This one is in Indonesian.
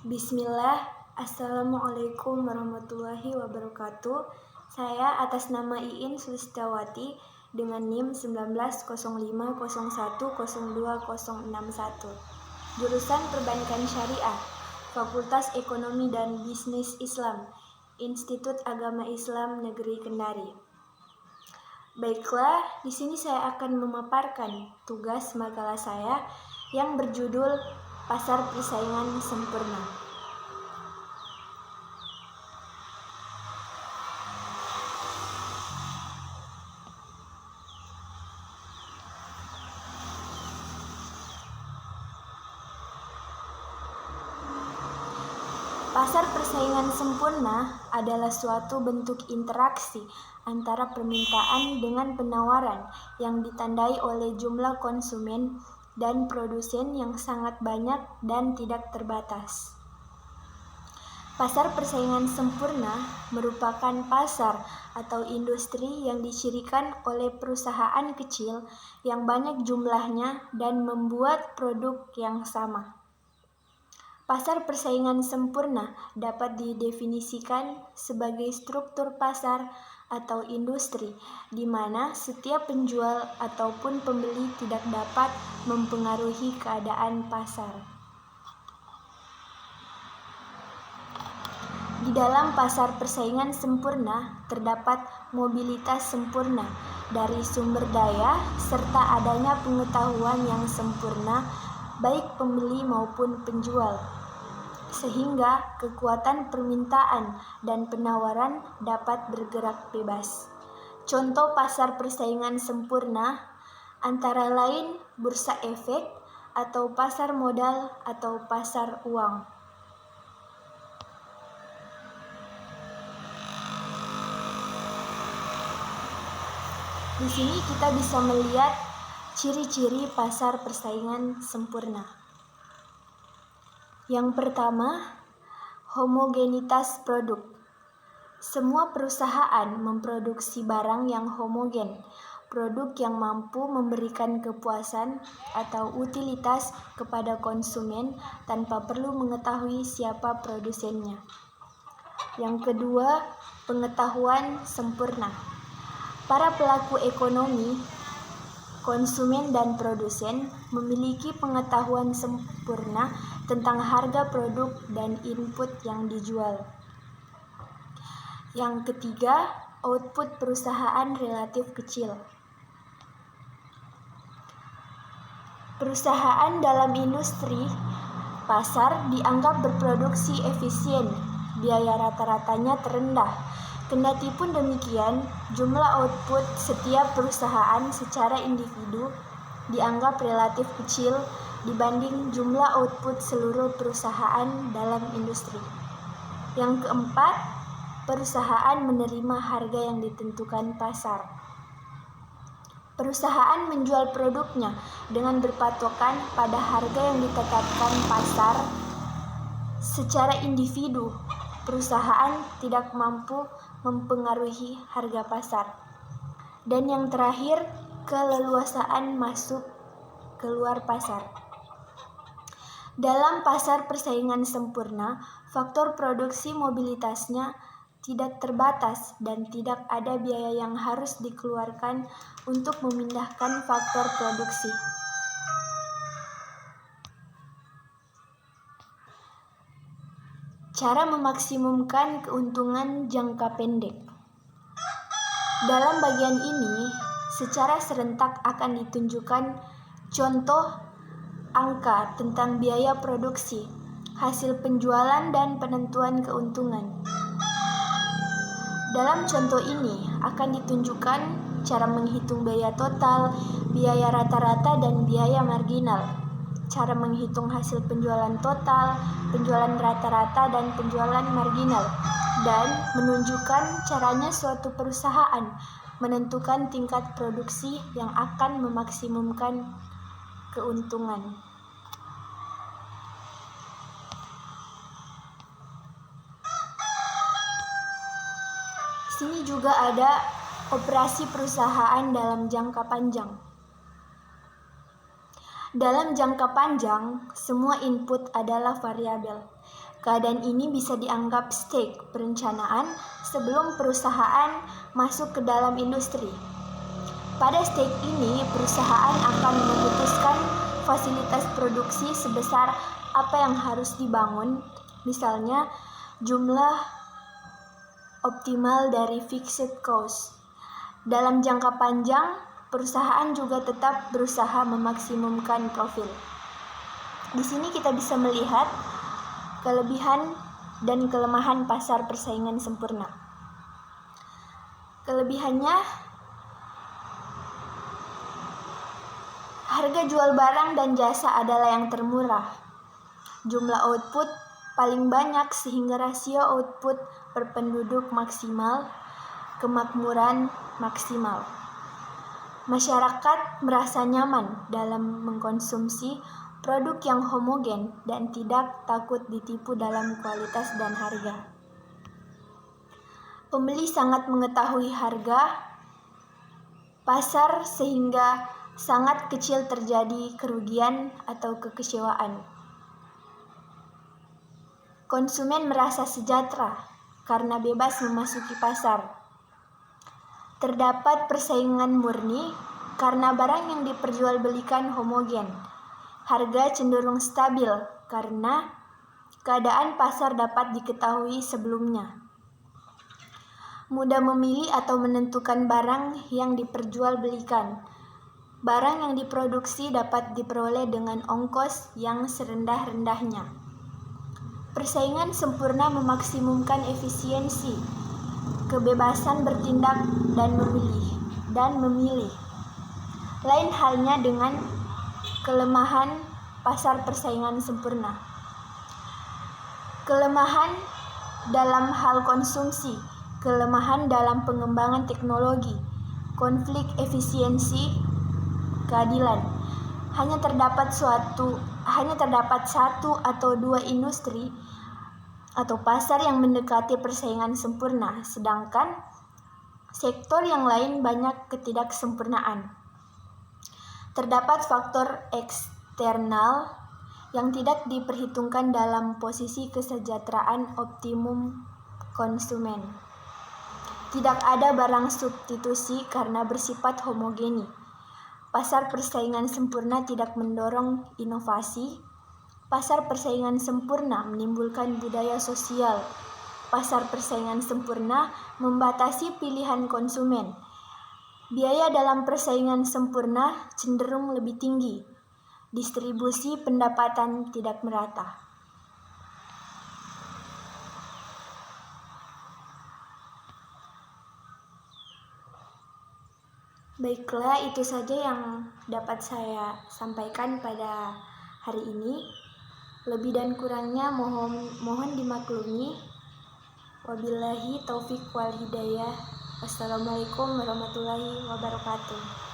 Bismillah, Assalamualaikum warahmatullahi wabarakatuh. Saya atas nama Iin Sulistawati dengan NIM 1905010261. Jurusan Perbankan Syariah, Fakultas Ekonomi dan Bisnis Islam, Institut Agama Islam Negeri Kendari. Baiklah, di sini saya akan memaparkan tugas makalah saya yang berjudul Pasar Persaingan Sempurna. Pasar persaingan sempurna adalah suatu bentuk interaksi antara permintaan dengan penawaran yang ditandai oleh jumlah konsumen dan produsen yang sangat banyak dan tidak terbatas. Pasar persaingan sempurna merupakan pasar atau industri yang dicirikan oleh perusahaan kecil yang banyak jumlahnya dan membuat produk yang sama. Pasar persaingan sempurna dapat didefinisikan sebagai struktur pasar atau industri di mana setiap penjual ataupun pembeli tidak dapat mempengaruhi keadaan pasar. Di dalam pasar persaingan sempurna terdapat mobilitas sempurna dari sumber daya serta adanya pengetahuan yang sempurna baik pembeli maupun penjual, sehingga kekuatan permintaan dan penawaran dapat bergerak bebas. Contoh pasar persaingan sempurna antara lain bursa efek atau pasar modal atau pasar uang. Di sini kita bisa melihat ciri-ciri pasar persaingan sempurna. Yang pertama, homogenitas produk. Semua perusahaan memproduksi barang yang homogen, produk yang mampu memberikan kepuasan atau utilitas kepada konsumen tanpa perlu mengetahui siapa produsennya. Yang kedua, pengetahuan sempurna. Para pelaku ekonomi, konsumen dan produsen memiliki pengetahuan sempurna tentang harga produk dan input yang dijual. Yang ketiga, output perusahaan relatif kecil. Perusahaan dalam industri pasar dianggap berproduksi efisien, biaya rata-ratanya terendah. Kendati pun demikian, jumlah output setiap perusahaan secara individu dianggap relatif kecil dibanding jumlah output seluruh perusahaan dalam industri. Yang keempat, perusahaan menerima harga yang ditentukan pasar. Perusahaan menjual produknya dengan berpatokan pada harga yang ditetapkan pasar. Secara individu, perusahaan tidak mampu mempengaruhi harga pasar. Dan yang terakhir, keleluasaan masuk keluar pasar. Dalam pasar persaingan sempurna, faktor produksi mobilitasnya tidak terbatas dan tidak ada biaya yang harus dikeluarkan untuk memindahkan faktor produksi. Cara memaksimumkan keuntungan jangka pendek. Dalam bagian ini, secara serentak akan ditunjukkan contoh angka tentang biaya produksi, hasil penjualan dan penentuan keuntungan. Dalam contoh ini akan ditunjukkan cara menghitung biaya total, biaya rata-rata dan biaya marginal, cara menghitung hasil penjualan total, penjualan rata-rata dan penjualan marginal, dan menunjukkan caranya suatu perusahaan menentukan tingkat produksi yang akan memaksimumkan keuntungan. Sini juga ada operasi perusahaan dalam jangka panjang. Dalam jangka panjang, semua input adalah variabel. Keadaan ini bisa dianggap stage perencanaan sebelum perusahaan masuk ke dalam industri. Pada stage ini, perusahaan akan memutuskan fasilitas produksi sebesar apa yang harus dibangun, misalnya jumlah optimal dari fixed cost. Dalam jangka panjang, perusahaan juga tetap berusaha memaksimumkan profil. Di sini kita bisa melihat kelebihan dan kelemahan pasar persaingan sempurna. Kelebihannya, harga jual barang dan jasa adalah yang termurah. Jumlah output paling banyak sehingga rasio output per penduduk maksimal, kemakmuran maksimal. Masyarakat merasa nyaman dalam mengkonsumsi produk yang homogen dan tidak takut ditipu dalam kualitas dan harga. Pembeli sangat mengetahui harga pasar sehingga sangat kecil terjadi kerugian atau kekecewaan. Konsumen merasa sejahtera karena bebas memasuki pasar. Terdapat persaingan murni karena barang yang diperjualbelikan homogen. Harga cenderung stabil karena keadaan pasar dapat diketahui sebelumnya. Mudah memilih atau menentukan barang yang diperjualbelikan. Barang yang diproduksi dapat diperoleh dengan ongkos yang serendah-rendahnya. Persaingan sempurna memaksimumkan efisiensi, kebebasan bertindak dan memilih. Lain halnya dengan kelemahan pasar persaingan sempurna. Kelemahan dalam hal konsumsi, kelemahan dalam pengembangan teknologi, konflik efisiensi, keadilan. Hanya terdapat satu atau dua industri atau pasar yang mendekati persaingan sempurna, sedangkan sektor yang lain banyak ketidaksempurnaan. Terdapat faktor eksternal yang tidak diperhitungkan dalam posisi kesejahteraan optimum konsumen. Tidak ada barang substitusi karena bersifat homogeni. Pasar persaingan sempurna tidak mendorong inovasi. Pasar persaingan sempurna menimbulkan budaya sosial. Pasar persaingan sempurna membatasi pilihan konsumen. Biaya dalam persaingan sempurna cenderung lebih tinggi. Distribusi pendapatan tidak merata. Baiklah, itu saja yang dapat saya sampaikan pada hari ini. Lebih dan kurangnya mohon dimaklumi. Wabillahi taufik wal hidayah. Wassalamualaikum warahmatullahi wabarakatuh.